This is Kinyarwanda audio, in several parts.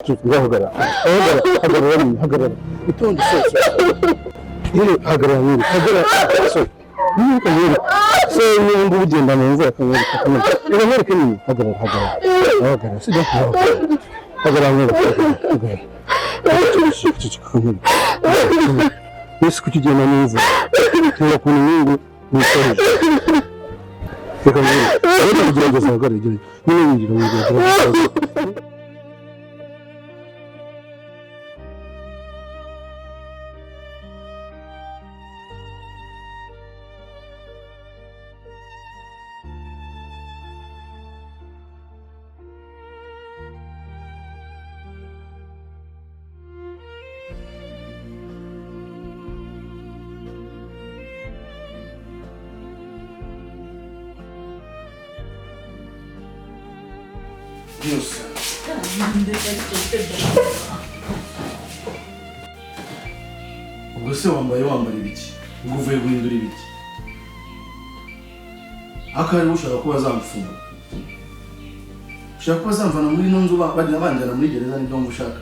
Hagarara. Hagarara. Itonde sose. Hagarara. So nimba ugenda mu mvura kamwereka. Mwereke nini? Hagarara. Sijya kuba. Hagarara. Yesu kukigenda mu mvura. Tera ku nyungu n'isoro. Reka kugerageza hagarara. Nini ngira ngo Dios. Ubwo se wambaye ibiki? Ubwo uvuye guhindura ibiki? Akari ushaka kuba azamfunga. Ushaka kuba azamvana muri ino nzu bajya banjyana muri gereza n'ibyo ngushaka.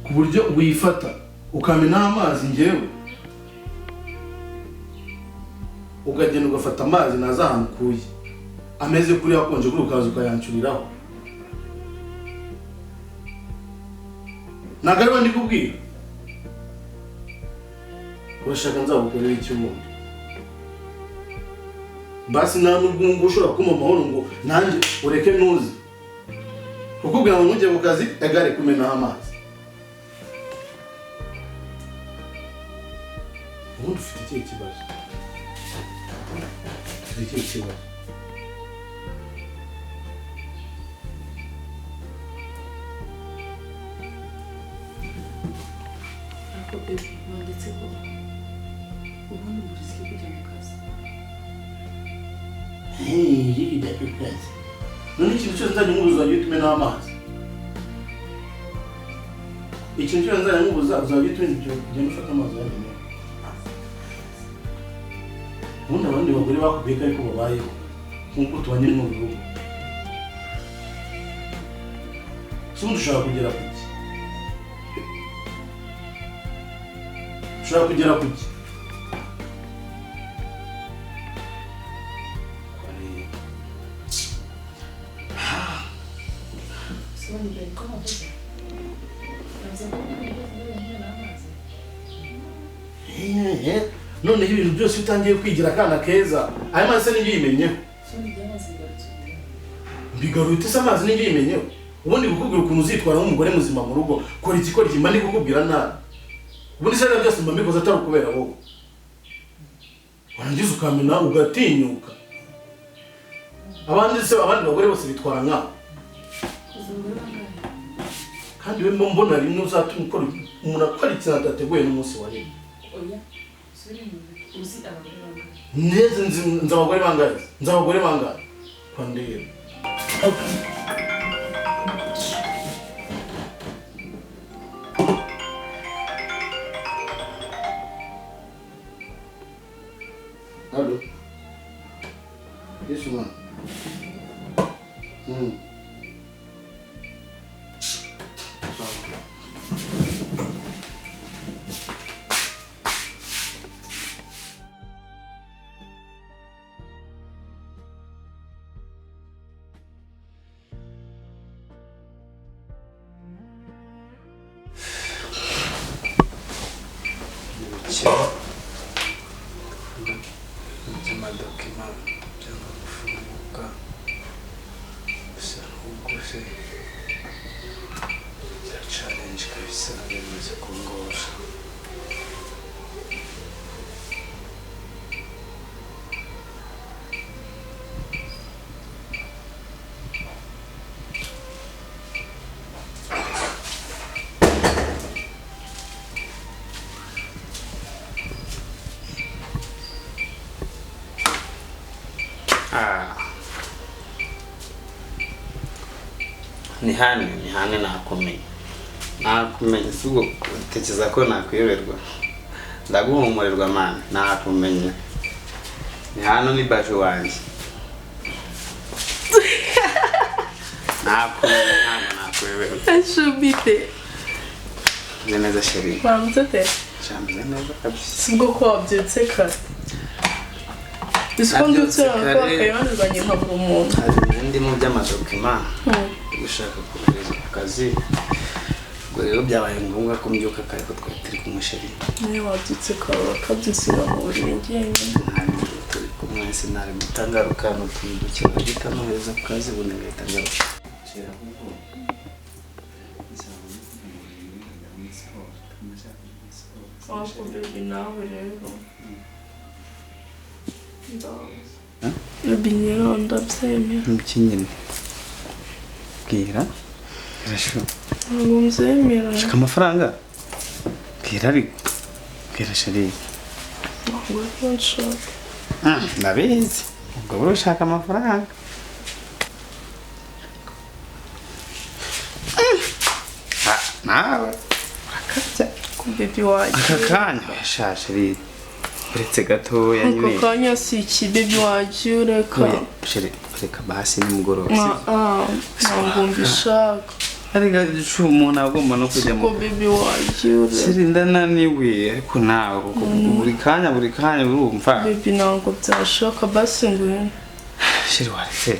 Ku buryo wifata ukamena amazi ngewe. Ukagenda ugafata amazi nazahankuye. Ameze kuri yakonje kuri ukaza ukayancuriraho. Nagariwe ndikubwira. Urashaka nzagukorera iki ubundi? Basi nta nubwo ushobora kuma amahoro ngo nanjye ureke ntuzi. Kukubwira ngo ntujye mu kazi egare kumena amazi. Ubundi ufite ikihe kibazo? Ufite ikihe kibazo? Ndetse ko ubundi burisi kujya mu kazi. Yiki kazi. None ikintu cyose nzajya nkubuza tumena amazi. Ikintu cyose nzajya nkubuza uzajya ugenda ufata amazi yawe. Ubundi abandi bagore bakubwiye ko ariko babayeho nk'uko tubanye mu rugo. Ubundi ushaka kugera ku ki? Ushaka kugera ku ki? None ibintu byose utangiye kwigira akana keza ayo mazi n'ingi yimenyeho. Bigarute se amazi n'ingi yimenyeho. Ubundi gukubwira ukuntu uzitwara nk'umugore muzima mu rugo kora iki mba ndi gukubwira nabi. Ubundi se byose mba mbikoze atari kubera wowe. Warangiza ukamena ugatinyuka. Abandi bagore bose bitwara nkawe. Kandi we mbona rimwe uzatuma ukora umuntu akora ikintu atateguye n'umunsi wa rimwe. Oya. Uzi abagore bangahe? Neze nzi abagore bangahe? Nzi abagore bangahe? Kwa ndebe. Allô? Yes, man. Ni hane nakomeye. Nakumenya sugo tekeza ko nakwiyoberwa. Ndaguhumurirwa man nakumenya. Ni hano ni baje wanje. nakwewe ashubite neza sheri bamutete cyameze neza kabisa sibwo ko wabyutse kare Iskondutse ko akayanduzanye nkabura umuntu ndi mu by'amadokima gushaka kohereza akazi ngo rero byabaye ngombwa ko mbyuka kare ko twari turi kumusheri niyo wabyutse kare kabyisira mu buriri ngenge turi kumwe sinari gutangaruka no twidukira gitamuhereza ku kazi bundi ngatangaruka shera kuko wako baby nawe rero Rubinero ndabyemera mkinyine bwira irasho ntabwo mbyemera shaka amafaranga bwira ariko bwira sheri ntabwo nshaka ndabizi ubwo buri ushaka amafaranga nawe urakabya ku baby wagiye aka kanya yashashiri uretse gatoya ako nyine kanya si iki baby wagiye ureka sheri reka basi nimugoroba ntabwo mbishaka ariko umuntu agomba no kujya ko baby wagiye ureka sheri ndananiwe ariko nawe buri kanya urumva baby ntabwo byashaka basi ngwino sheri waretse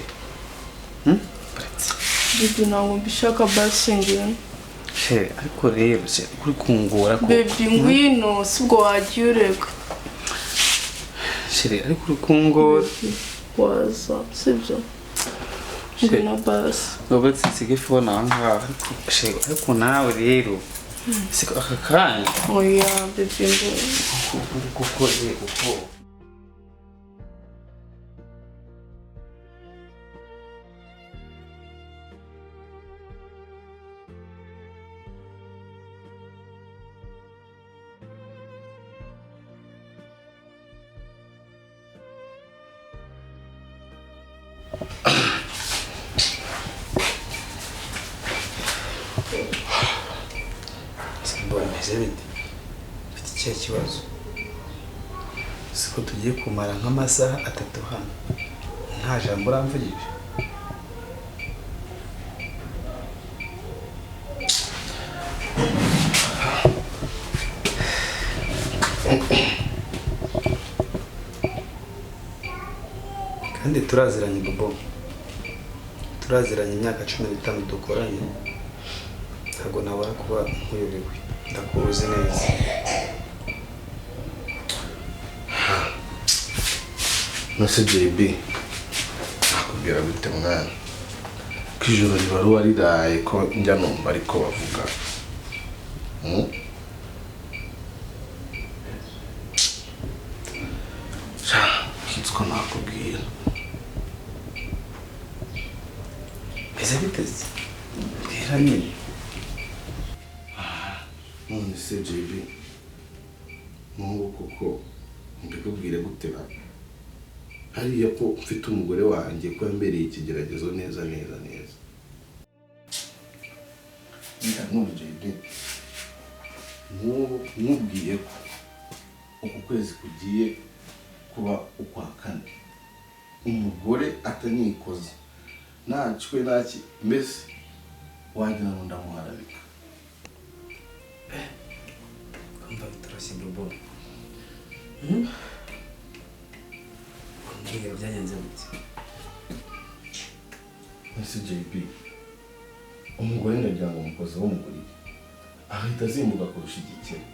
baby ntabwo mbishaka basi ngwino sheri ariko rero sheri kuri kungora ko baby ngwino sibwo wagiye ureka sheri ariko uri kungora waza sibyo ngwino basi ubatse nsige phone aho ngaho ariko nawe rero siko aka kanya oya baby ngwino kuko Mfite ikibazo siko tugiye kumara nk'amasaha 3 hano nta jambo uramvugisha kandi turaziranye bobo turaziranye imyaka 15 dukoranye ntabwo nabara kuba nkuyobewe ndakuzi neza nose JB nakubwira gute mwana ko ijoro ribaruwa riraye ko njya numva ariko bavuga kitsko nakubwira ese biteze bwira nyine none se JB n'ubu koko mbikubwire gute ba hariya ko mfite umugore wanjye ko yambereye ikigeragezo neza none JB nkubwiye ko uku kwezi kugiye kuba ukwa 4 umugore atanikoza nacwe naki mbese wagira ngo ndamuharabika kumva bitoroshye bobo mbwira byagenze gute ese JB umugore ndagira ngo umukozi w'umugore ahita azimbuka kurusha igikeri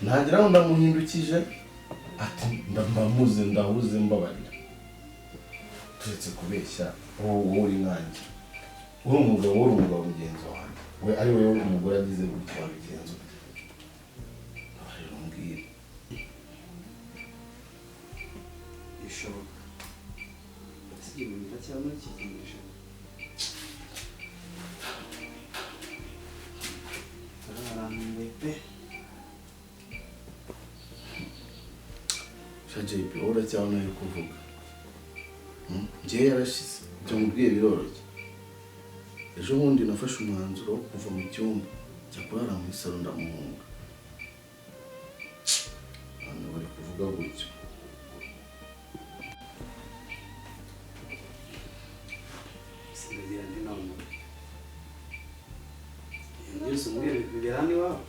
ntagira ngo ndamuhindukije ati ndahuze mbabarira turetse kubeshya wowe uri nkanjye uri umugabo mugenzi wanjye we ari wowe umugore agize gutya wabigenza ute mbabarira umbwire bishoboka ese ibintu cyangwa ikiganisha JB uracyabona yo kuvuga njye yarashize byo mubwiye biroroshye ejo bundi nafashe umwanzuro wo kuva mu cyumba cya kurara mu isaro ndamuhunga abantu bari kuvuga gutyo sinagera ndi no mbese umwere bigera hano iwawe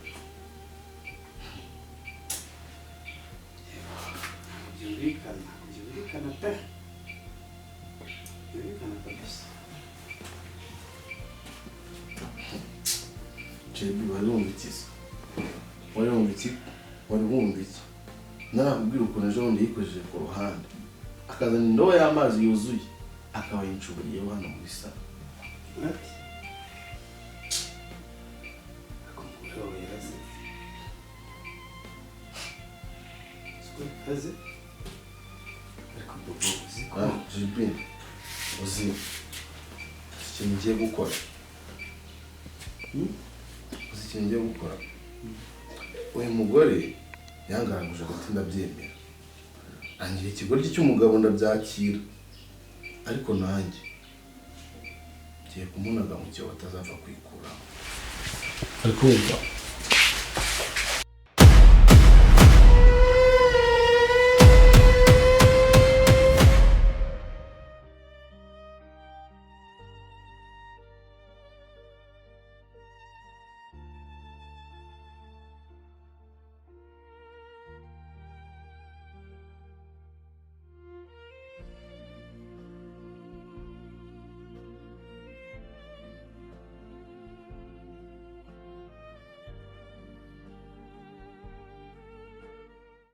byumvikana pe byumvikana kabisa jebi wari wumva iki se wari wumva iki wari wumva iki narakubwira ukuntu ejo bundi yikojeje ku ruhande akazana indobo y'amazi yuzuye akaba yincuburiyeho hano muri salo ati akumugabo yaraze kaze ariko bobo uziko jebi uzi ikintu ngiye gukora uzi ikintu ngiye gukora uyu mugore yangaraguje agati ndabyemera angira ikigoryi cy'umugabo ndabyakira ariko nanjye ngiye kumunaga mu cyo batazava kwikuraho ariko wumva